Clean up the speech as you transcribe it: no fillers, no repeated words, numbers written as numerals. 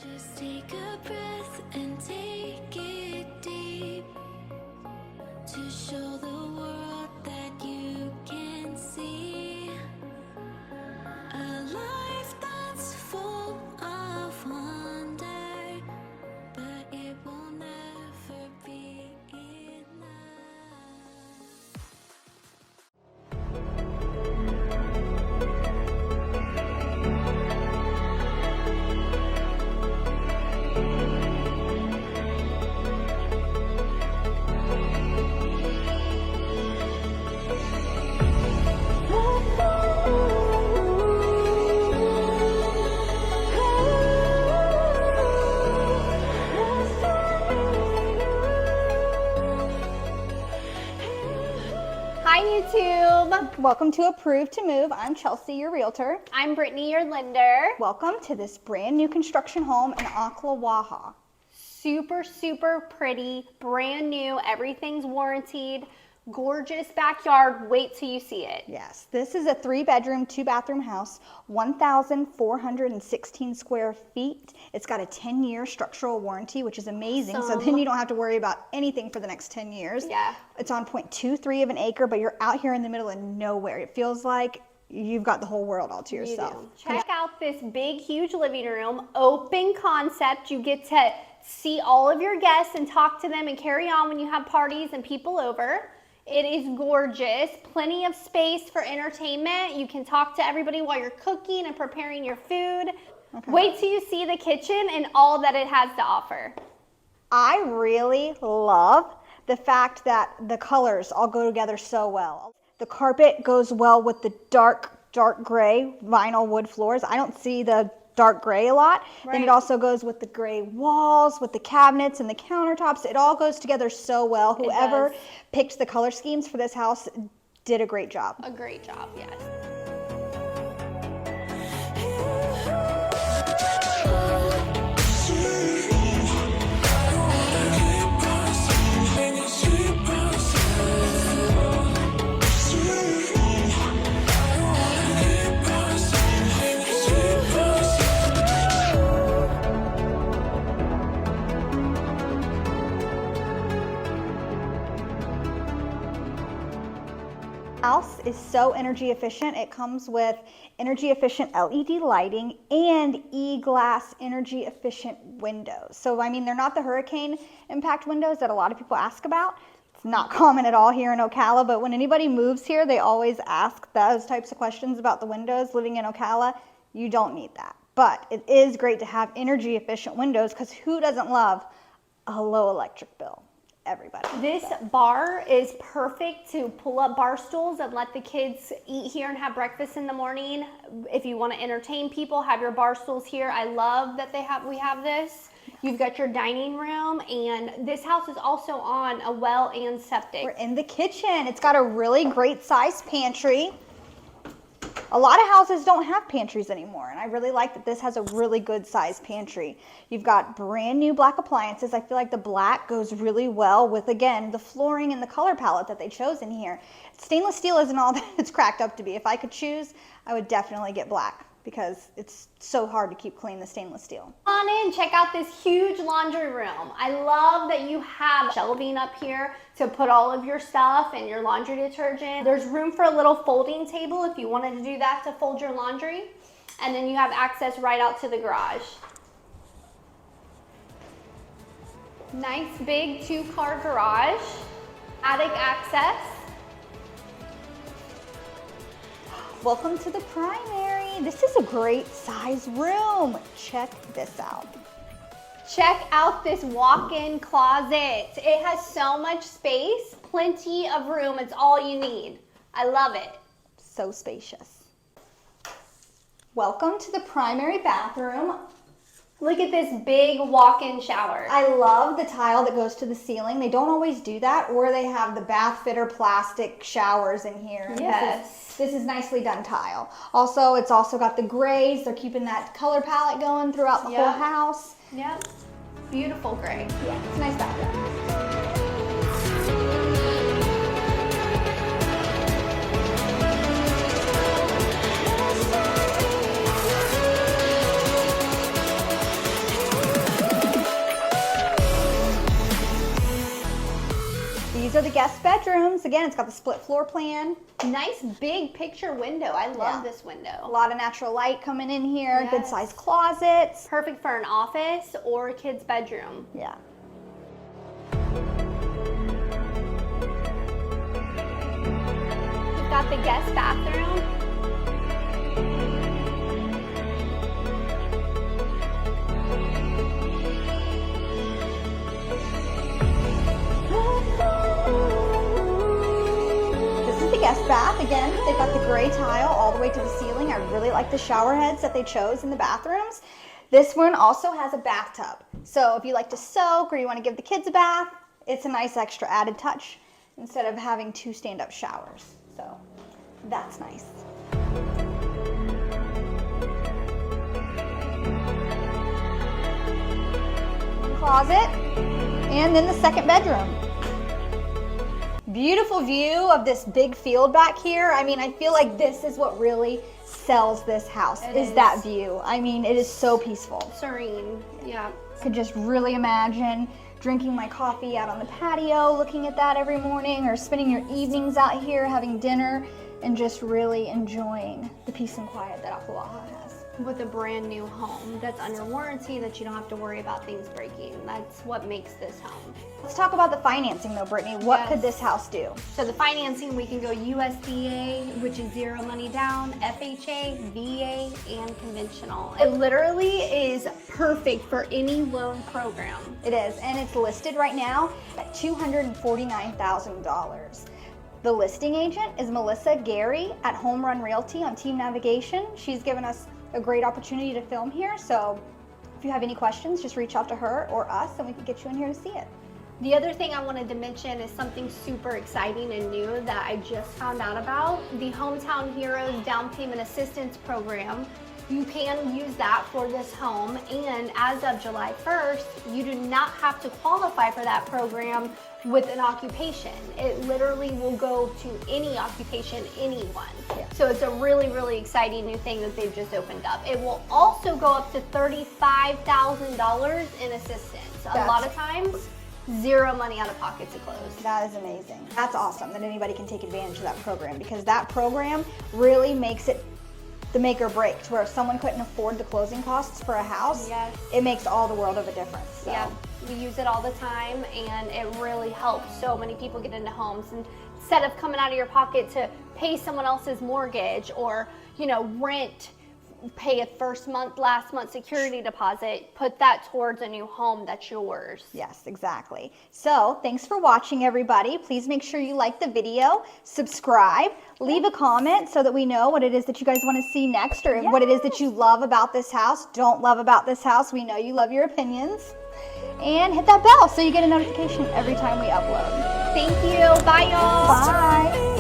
Just take a breath and take it deep to show the world that you can see a life that's full of wonder, but it will never be enough. Hi YouTube! Welcome to Approved to Move. I'm Chelsea, your realtor. I'm Brittany, your lender. Welcome to this brand new construction home in Ocklawaha. Super pretty, brand new, everything's warranted, gorgeous backyard. Wait till you see it. Yes, this is a 3-bedroom, 2-bathroom house, 1,416 square feet. It's got a 10-year structural warranty, which is amazing. So then you don't have to worry about anything for the next 10 years. Yeah. It's on 0.23 of an acre, but you're out here in the middle of nowhere. It feels like you've got the whole world all to yourself. You do. Check out this big, huge living room, open concept. You get to see all of your guests and talk to them and carry on when you have parties and people over. It is gorgeous, plenty of space for entertainment. You can talk to everybody while you're cooking and preparing your food. Okay. Wait till you see the kitchen and all that it has to offer. I really love the fact that the colors all go together so well. The carpet goes well with the dark gray vinyl wood floors. I don't see the dark gray a lot. Right. Then it also goes with the gray walls, with the cabinets and the countertops. It all goes together so well. Whoever picked the color schemes for this house did a great job. A great job, yes. House is so energy efficient. It comes with energy efficient LED lighting and e-glass energy efficient windows. So I mean, they're not the hurricane impact windows that a lot of people ask about. It's not common at all here in Ocala, but when anybody moves here, they always ask those types of questions about the windows. Living in Ocala, you don't need that. But it is great to have energy efficient windows, because who doesn't love a low electric bill? Everybody. This bar is perfect to pull up bar stools and let the kids eat here and have breakfast in the morning. If you want to entertain people, have your bar stools here. I love that we have this. You've got your dining room, and this house is also on a well and septic. We're in the kitchen. It's got a really great size pantry. A lot of houses don't have pantries anymore, and I really like that this has a really good size pantry. You've got brand new black appliances. I feel like the black goes really well with, again, the flooring and the color palette that they chose in here. Stainless steel isn't all that it's cracked up to be. If I could choose, I would definitely get black, because it's so hard to keep clean, the stainless steel. Come on in, check out this huge laundry room. I love that you have shelving up here to put all of your stuff and your laundry detergent. There's room for a little folding table if you wanted to do that to fold your laundry. And then you have access right out to the garage. Nice big 2-car garage, attic access. Welcome to the primary. This is a great size room. Check this out. Check out this walk-in closet. It has so much space, plenty of room. It's all you need. I love it. So spacious. Welcome to the primary bathroom. Look at this big walk-in shower. I love the tile that goes to the ceiling. They don't always do that, or they have the bath fitter plastic showers in here. Yes. This is nicely done tile. Also, it's also got the grays. They're keeping that color palette going throughout the whole house. Yep. Beautiful gray. Yeah, it's a nice bathroom. the guest bedrooms. Again, it's got the split floor plan. Nice big picture window. I love this A window. lot of natural light coming in here. Yes. Good sized closets. Perfect for an office or a kid's bedroom. Yeah. We've got the guest bathroom. Guest bath. Again, they've got the gray tile all the way to the ceiling. I really like the shower heads that they chose in the bathrooms. This one also has a bathtub. So if you like to soak or you want to give the kids a bath, it's a nice extra added touch instead of having 2 stand-up showers. So that's nice. Closet, and then the second bedroom. Beautiful view of this big field back here. I mean, I feel like this is what really sells this house, is that view. I mean, it is so peaceful. Serene, yeah. Could just really imagine drinking my coffee out on the patio, looking at that every morning, or spending your evenings out here having dinner and just really enjoying the peace and quiet that Ocklawaha has. With a brand new home that's under warranty, that you don't have to worry about things breaking. That's what makes this home. Let's talk about the financing though, Brittany. What could this house do? So the financing, we can go USDA, which is 0 money down, FHA, VA, and conventional. It literally is perfect for any loan program. It is, and it's listed right now at $249,000. The listing agent is Melissa Gary at Home Run Realty on Team Navigation. She's given us a great opportunity to film here, so if you have any questions, just reach out to her or us and we can get you in here to see it. The other thing I wanted to mention is something super exciting and new that I just found out about. The Hometown Heroes Down Payment Assistance Program. You can use that for this home, and as of July 1st, you do not have to qualify for that program with an occupation. It literally will go to any occupation, anyone. Yeah. So it's a really, really exciting new thing that they've just opened up. It will also go up to $35,000 in assistance. A lot of times, 0 money out of pocket to close. That is amazing. That's awesome that anybody can take advantage of that program, because that program really makes it the make or break, to where if someone couldn't afford the closing costs for a house, it makes all the world of a difference. So. Yeah, we use it all the time, and it really helps so many people get into homes. And instead of coming out of your pocket to pay someone else's mortgage or, you know, rent, pay a first month, last month security deposit, put that towards a new home that's yours. Yes, exactly. So thanks for watching, everybody. Please make sure you like the video, subscribe, leave a comment so that we know what it is that you guys want to see next, or what it is that you love about this house, don't love about this house. We know you love your opinions. And hit that bell so you get a notification every time we upload. Thank you. Bye, y'all. Bye.